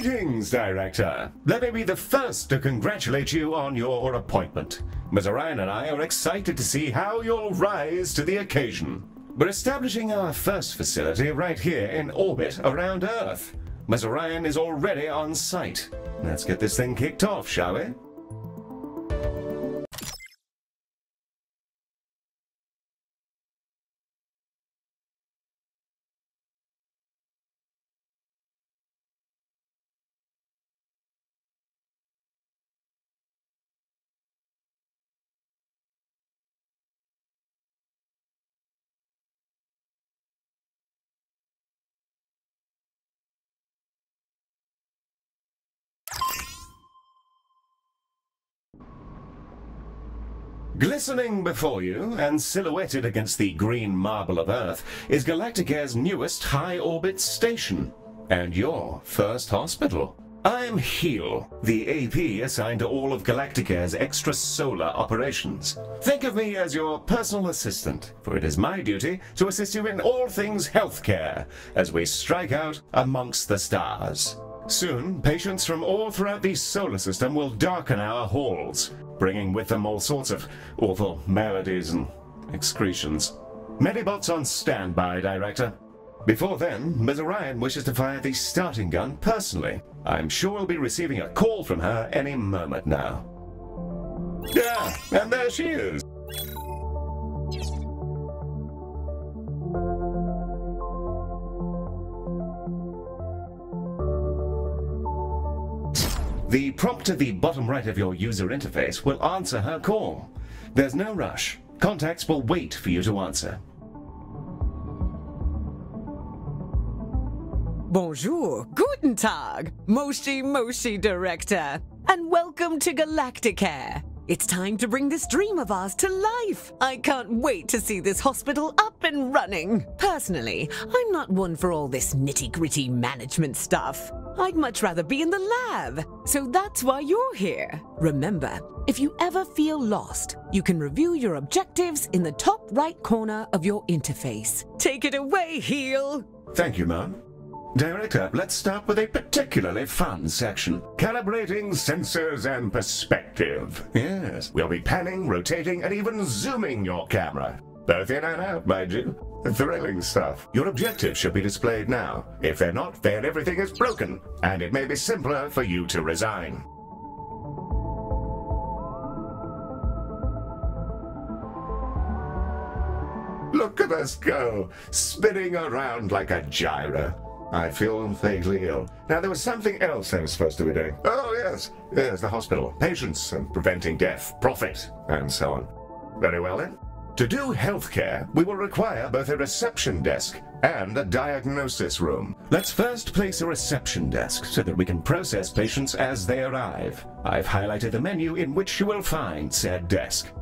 Greetings, Director. Let me be the first to congratulate you on your appointment. Ms. Orion and I are excited to see how you'll rise to the occasion. We're establishing our first facility right here in orbit around Earth. Ms. Orion is already on site. Let's get this thing kicked off, shall we? Glistening before you, and silhouetted against the green marble of Earth, is Galacticare's newest high-orbit station, and your first hospital. I'm Heel, the AP assigned to all of Galacticare's extrasolar operations. Think of me as your personal assistant, for it is my duty to assist you in all things healthcare, as we strike out amongst the stars. Soon, patients from all throughout the solar system will darken our halls, bringing with them all sorts of awful maladies and excretions. Medibots on standby, Director. Before then, Ms. Orion wishes to fire the starting gun personally. I'm sure we'll be receiving a call from her any moment now. Yeah, and there she is. The prompt at the bottom right of your user interface will answer her call. There's no rush. Contacts will wait for you to answer. Bonjour, guten Tag, Moshi Director, and welcome to Galacticare. It's time to bring this dream of ours to life. I can't wait to see this hospital up and running. Personally, I'm not one for all this nitty-gritty management stuff. I'd much rather be in the lab, so that's why you're here. Remember, if you ever feel lost, you can review your objectives in the top right corner of your interface. Take it away, Heel. Thank you, Mom. Director, let's start with a particularly fun section. Calibrating sensors and perspective. Yes, we'll be panning, rotating, and even zooming your camera. Both in and out, mind you. Thrilling stuff. Your objectives should be displayed now. If they're not, then everything is broken, and it may be simpler for you to resign. Look at us go, spinning around like a gyro. I feel vaguely ill. Now, there was something else I was supposed to be doing. Oh, yes. Yes, the hospital. Patients and preventing death, profit, and so on. Very well, then. To do healthcare, we will require both a reception desk and a diagnosis room. Let's first place a reception desk so that we can process patients as they arrive. I've highlighted the menu in which you will find said desk.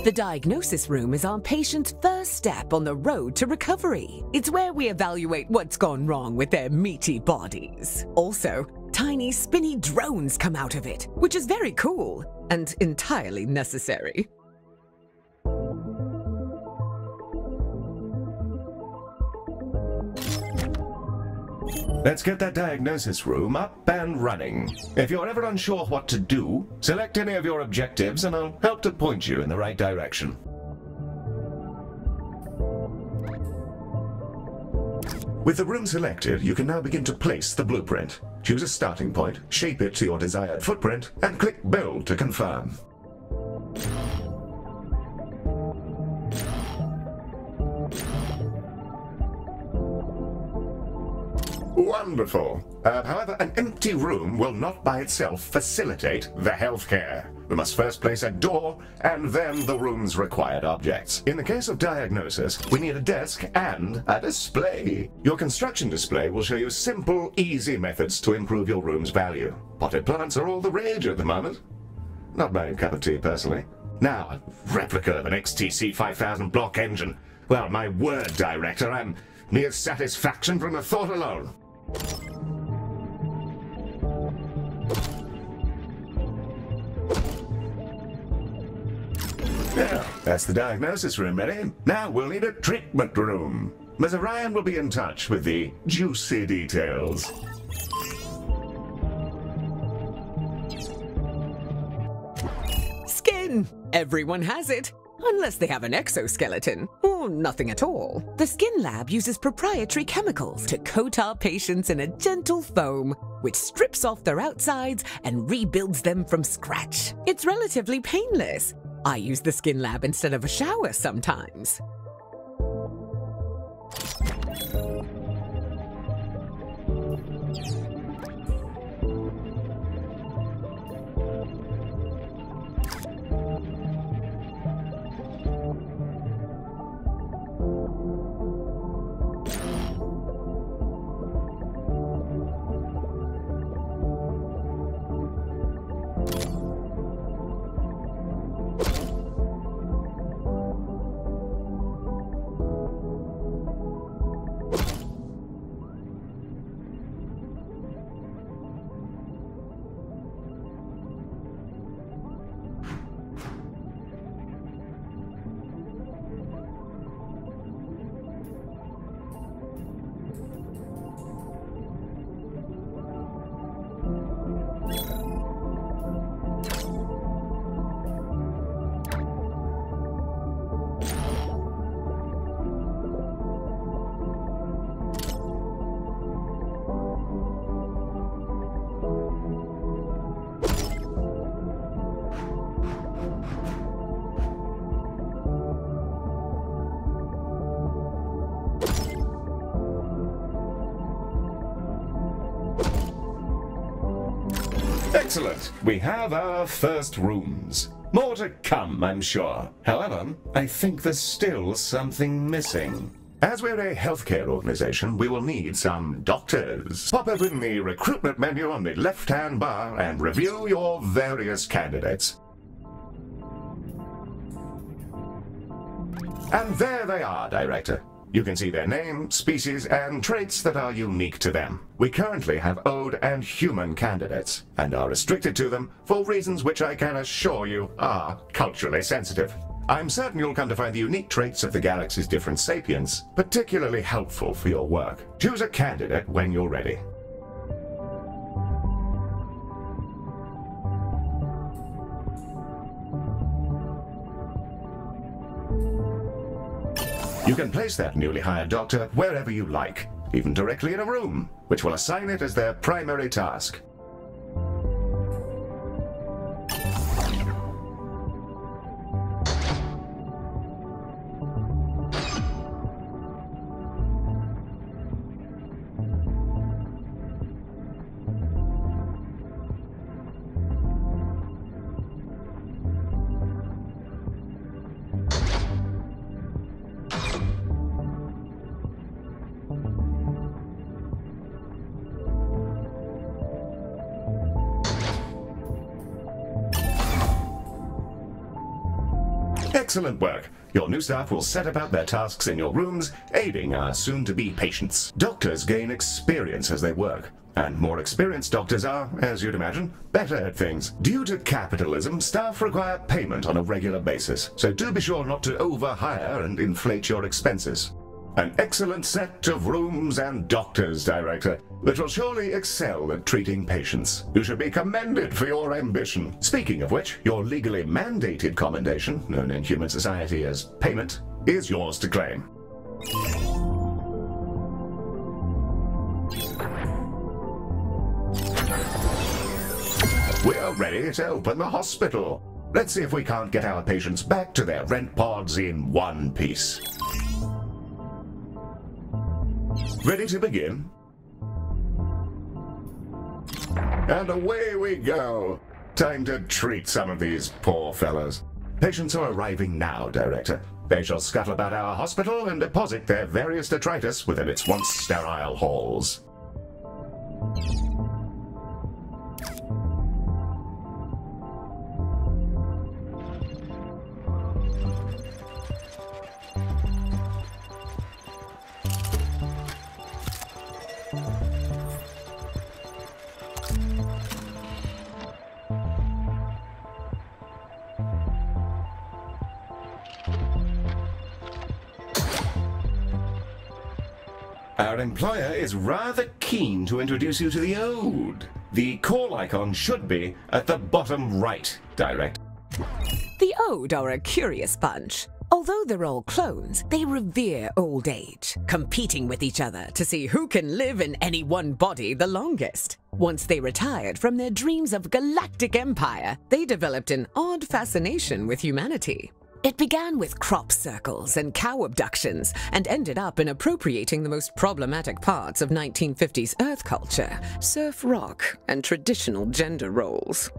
The diagnosis room is our patient's first step on the road to recovery. It's where we evaluate what's gone wrong with their meaty bodies. Also, tiny spinny drones come out of it, which is very cool and entirely necessary. Let's get that diagnosis room up and running. If you're ever unsure what to do, select any of your objectives and I'll help to point you in the right direction. With the room selected, you can now begin to place the blueprint. Choose a starting point, shape it to your desired footprint, and click Build to confirm. Wonderful. However, an empty room will not by itself facilitate the healthcare. We must first place a door and then the room's required objects. In the case of diagnosis, we need a desk and a display. Your construction display will show you simple, easy methods to improve your room's value. Potted plants are all the rage at the moment. Not my cup of tea, personally. Now, a replica of an XTC 5000 block engine. Well, my word, Director, I'm mere satisfaction from the thought alone. Yeah, that's the diagnosis room ready. Now we'll need a treatment room. Ms. Orion will be in touch with the juicy details. Skin! Everyone has it. Unless they have an exoskeleton, or nothing at all. The Skin Lab uses proprietary chemicals to coat our patients in a gentle foam, which strips off their outsides and rebuilds them from scratch. It's relatively painless. I use the Skin Lab instead of a shower sometimes. Excellent. We have our first rooms. More to come, I'm sure. However, I think there's still something missing. As we're a healthcare organization, we will need some doctors. Pop open the recruitment menu on the left-hand bar and review your various candidates. And there they are, Director. You can see their name, species, and traits that are unique to them. We currently have Ode and human candidates, and are restricted to them for reasons which I can assure you are culturally sensitive. I'm certain you'll come to find the unique traits of the galaxy's different sapiens particularly helpful for your work. Choose a candidate when you're ready. You can place that newly hired doctor wherever you like, even directly in a room, which will assign it as their primary task. Excellent work. Your new staff will set about their tasks in your rooms, aiding our soon-to-be patients. Doctors gain experience as they work, and more experienced doctors are, as you'd imagine, better at things. Due to capitalism, staff require payment on a regular basis, so do be sure not to overhire and inflate your expenses. An excellent set of rooms and doctors, Director, which will surely excel at treating patients. You should be commended for your ambition. Speaking of which, your legally mandated commendation, known in human society as payment, is yours to claim. We're ready to open the hospital. Let's see if we can't get our patients back to their rent pods in one piece. Ready to begin? And away we go. Time to treat some of these poor fellows. Patients are arriving now, Director. They shall scuttle about our hospital and deposit their various detritus within its once sterile halls. Our employer is rather keen to introduce you to the Ode. The call icon should be at the bottom right, Director. The Ode are a curious bunch. Although they're all clones, they revere old age, competing with each other to see who can live in any one body the longest. Once they retired from their dreams of galactic empire, they developed an odd fascination with humanity. It began with crop circles and cow abductions, and ended up in appropriating the most problematic parts of 1950s Earth culture, surf rock, and traditional gender roles.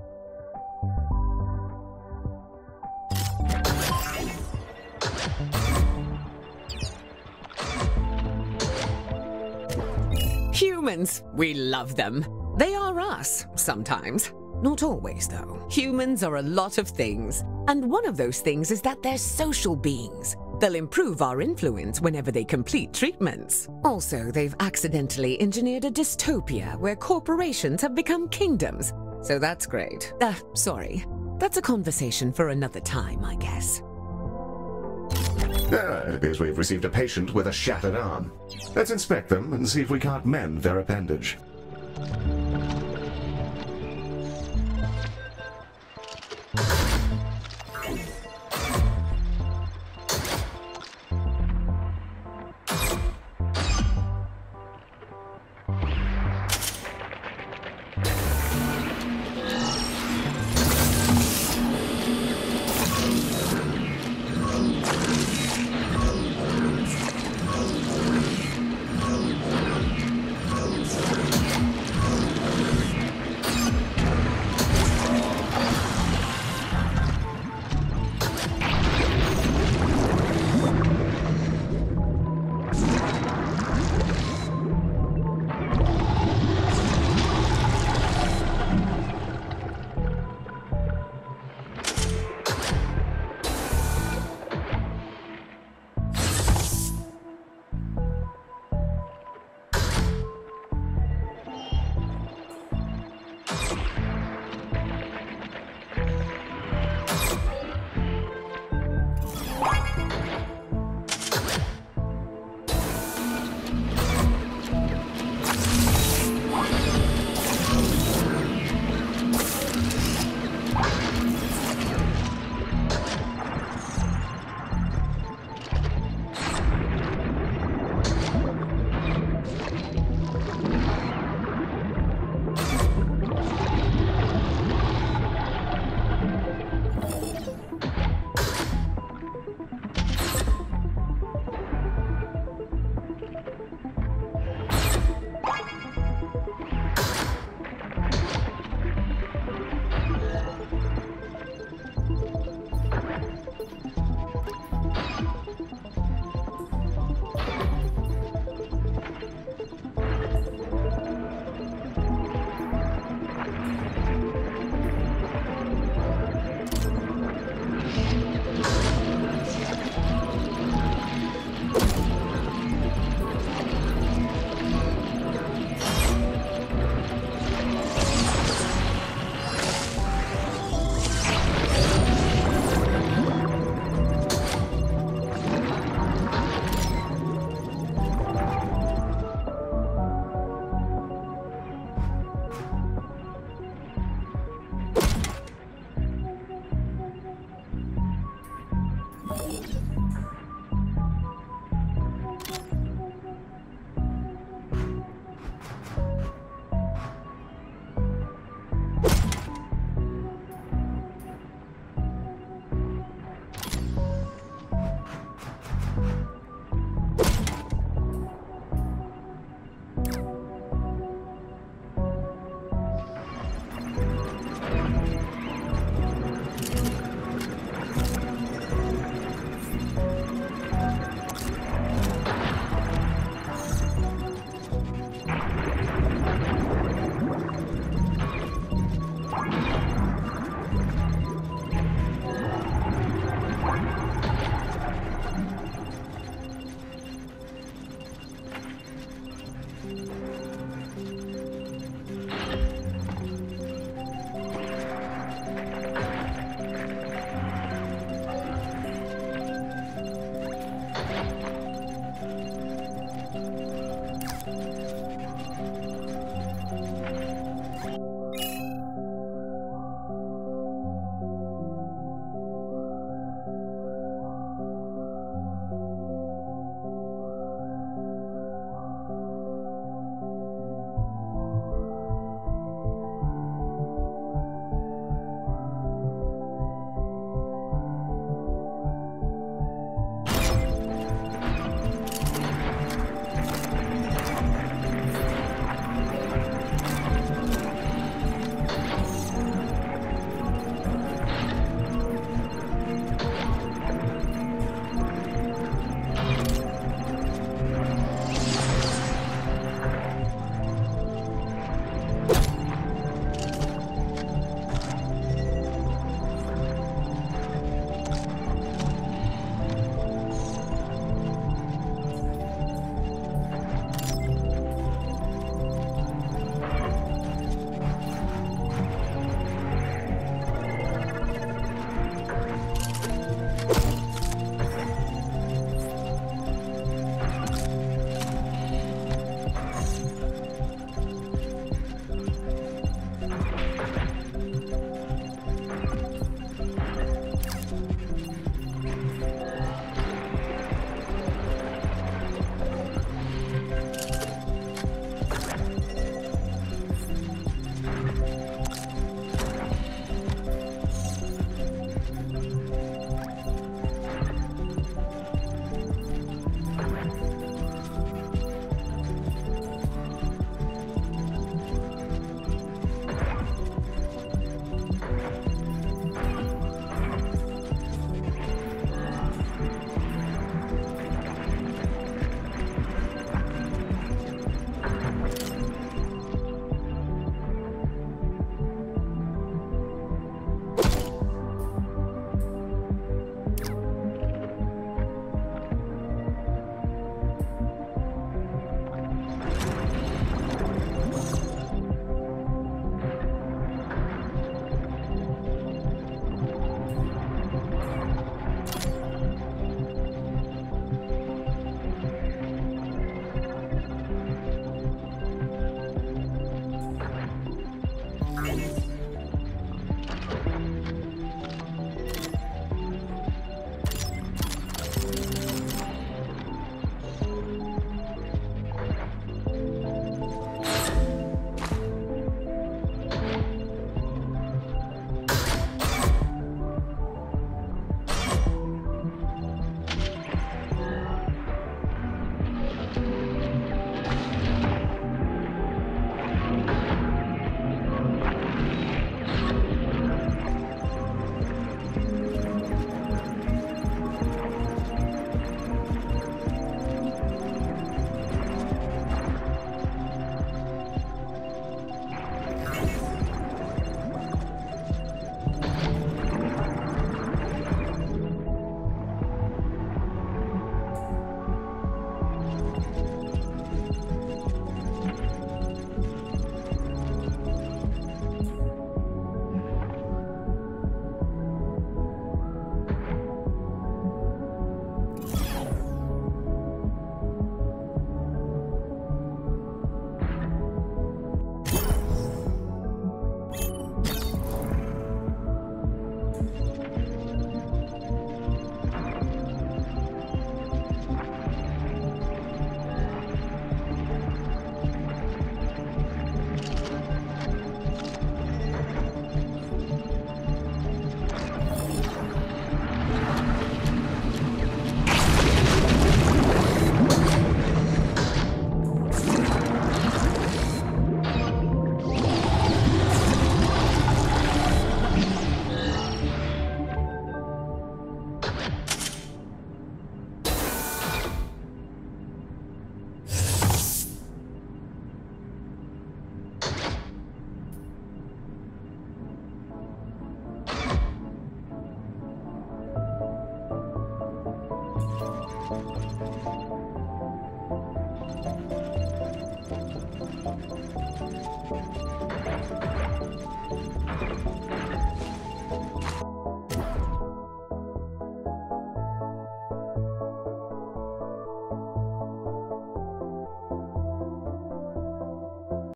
Humans, we love them. They are us, sometimes. Not always, though. Humans are a lot of things, and one of those things is that they're social beings. They'll improve our influence whenever they complete treatments. Also, they've accidentally engineered a dystopia where corporations have become kingdoms. So that's great. Sorry. That's a conversation for another time, I guess. It appears we've received a patient with a shattered arm. Let's inspect them and see if we can't mend their appendage.